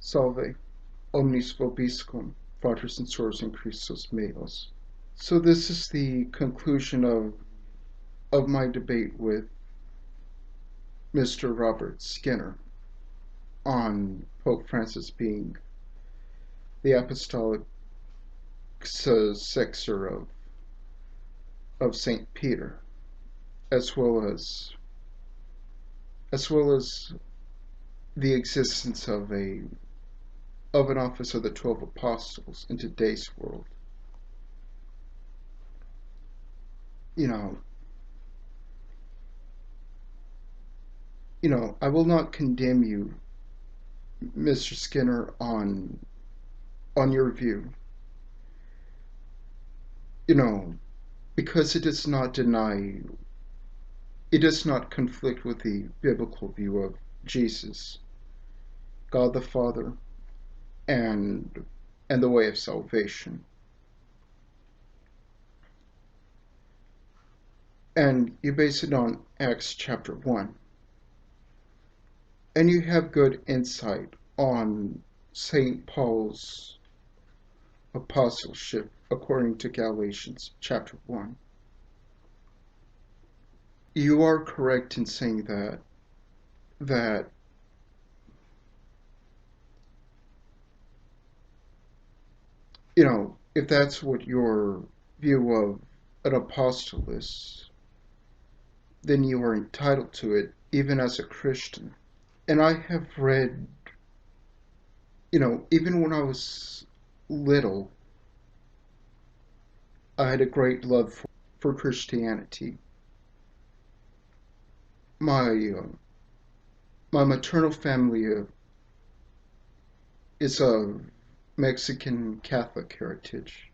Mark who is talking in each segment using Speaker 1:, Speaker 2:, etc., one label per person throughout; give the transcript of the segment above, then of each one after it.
Speaker 1: Salve, omnis vobiscum, fratres and sorors in Christus meos. So this is the conclusion of my debate with Mister Robert Skynner on Pope Francis being the apostolic successor of Saint Peter, as well as the existence of an office of the 12 apostles in today's world. You know, I will not condemn you, Mr. Skynner, on your view. Because it does not conflict with the biblical view of Jesus, God the Father, and the way of salvation. And you base it on Acts chapter 1. And you have good insight on St. Paul's apostleship according to Galatians chapter 1. You are correct in saying that if that's what your view of an apostle is, then you are entitled to it, even as a Christian. And I have read, even when I was little, I had a great love for Christianity. My maternal family is of Mexican Catholic heritage.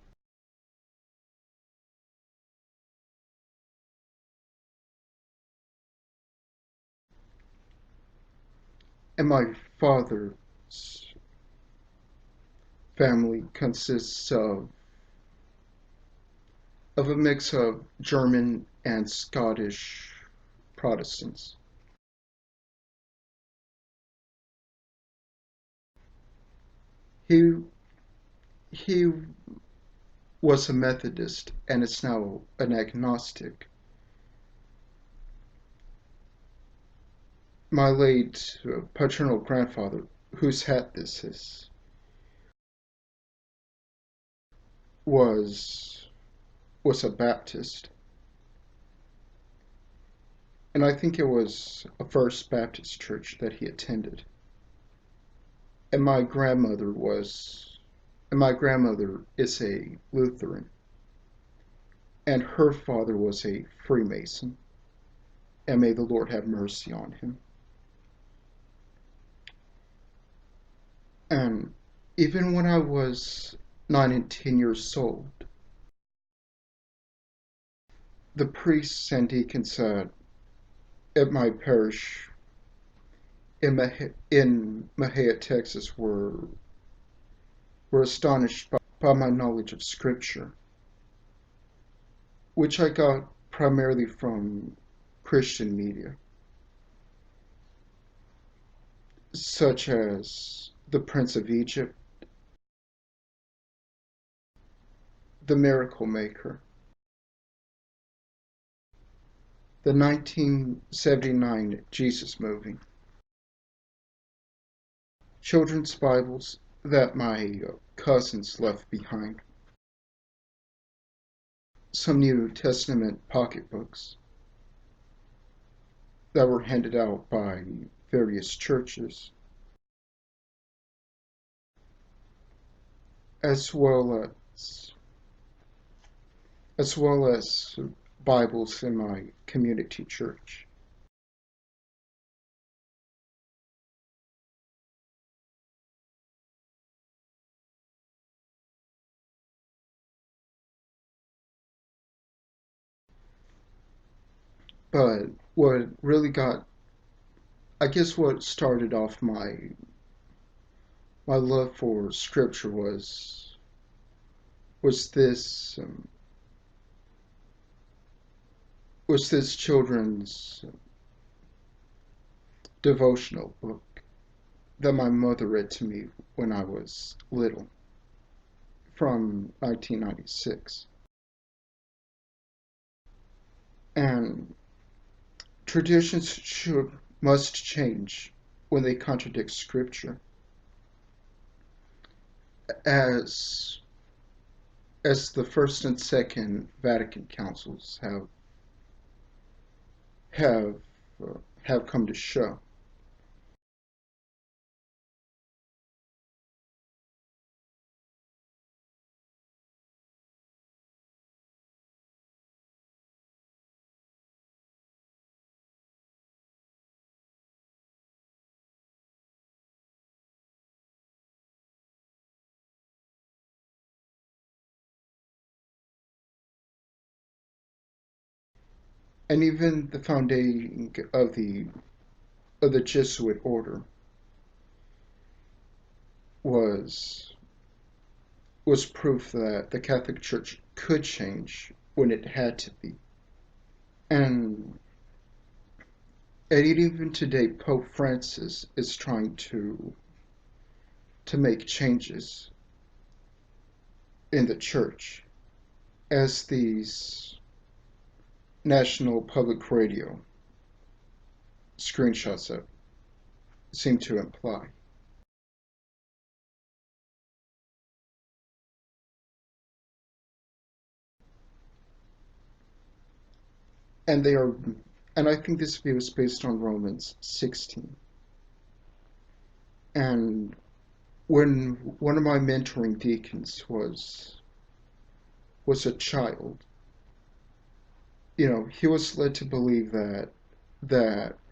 Speaker 1: And my father's family consists of a mix of German and Scottish Protestants. He he was a Methodist and is now an agnostic. My late paternal grandfather, whose hat this is, was a Baptist, and I think it was a First Baptist church that he attended. And my grandmother is a Lutheran, and her father was a Freemason, and may the Lord have mercy on him. And even when I was 9 and 10 years old, the priests and deacons at my parish in Mahia, Texas, were astonished by my knowledge of Scripture, which I got primarily from Christian media, such as The Prince of Egypt, The Miracle Maker, the 1979 Jesus movie, children's Bibles that my cousins left behind, some New Testament pocketbooks that were handed out by various churches, as well as Bibles in my community church. But what really what started off my love for Scripture was this children's devotional book that my mother read to me when I was little, from 1996. And traditions must change when they contradict scripture, as the first and second Vatican councils have have come to show. And even the founding of the Jesuit order was proof that the Catholic Church could change when it had to be. And even today, Pope Francis is trying to make changes in the church, as these national public radio screenshots of seem to imply. And they are, and I think this view is based on Romans 16. And when one of my mentoring deacons was a child, he was led to believe that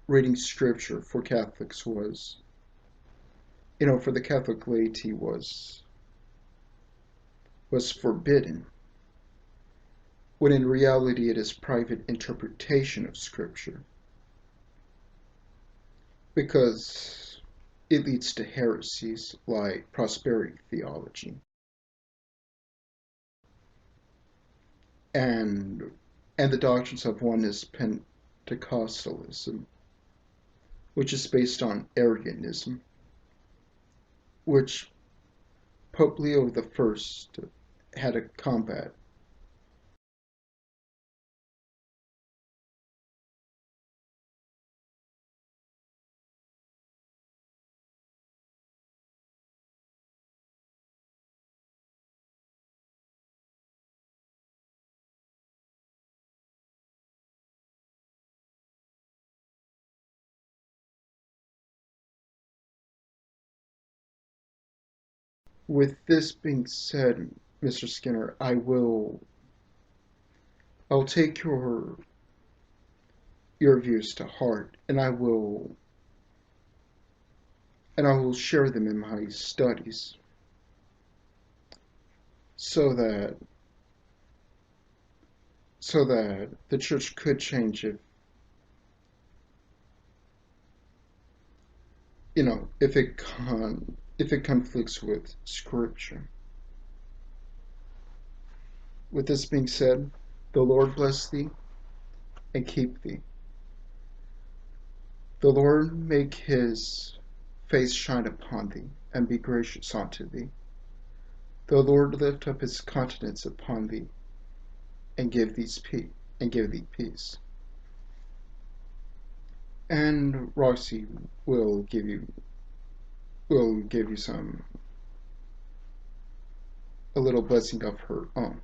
Speaker 1: reading scripture for Catholics was, for the Catholic laity was forbidden, when in reality it is private interpretation of scripture, because it leads to heresies like prosperity theology and the doctrines of oneness Pentecostalism, which is based on Arianism, which Pope Leo I had to combat. With this being said, Mr. Skynner, I'll take your views to heart, and I will share them in my studies, so that the church could change if it conflicts with scripture. With this being said, the Lord bless thee and keep thee. The Lord make his face shine upon thee and be gracious unto thee. The Lord lift up his countenance upon thee and give thee peace. And Roxy will give you some a little blessing of her own.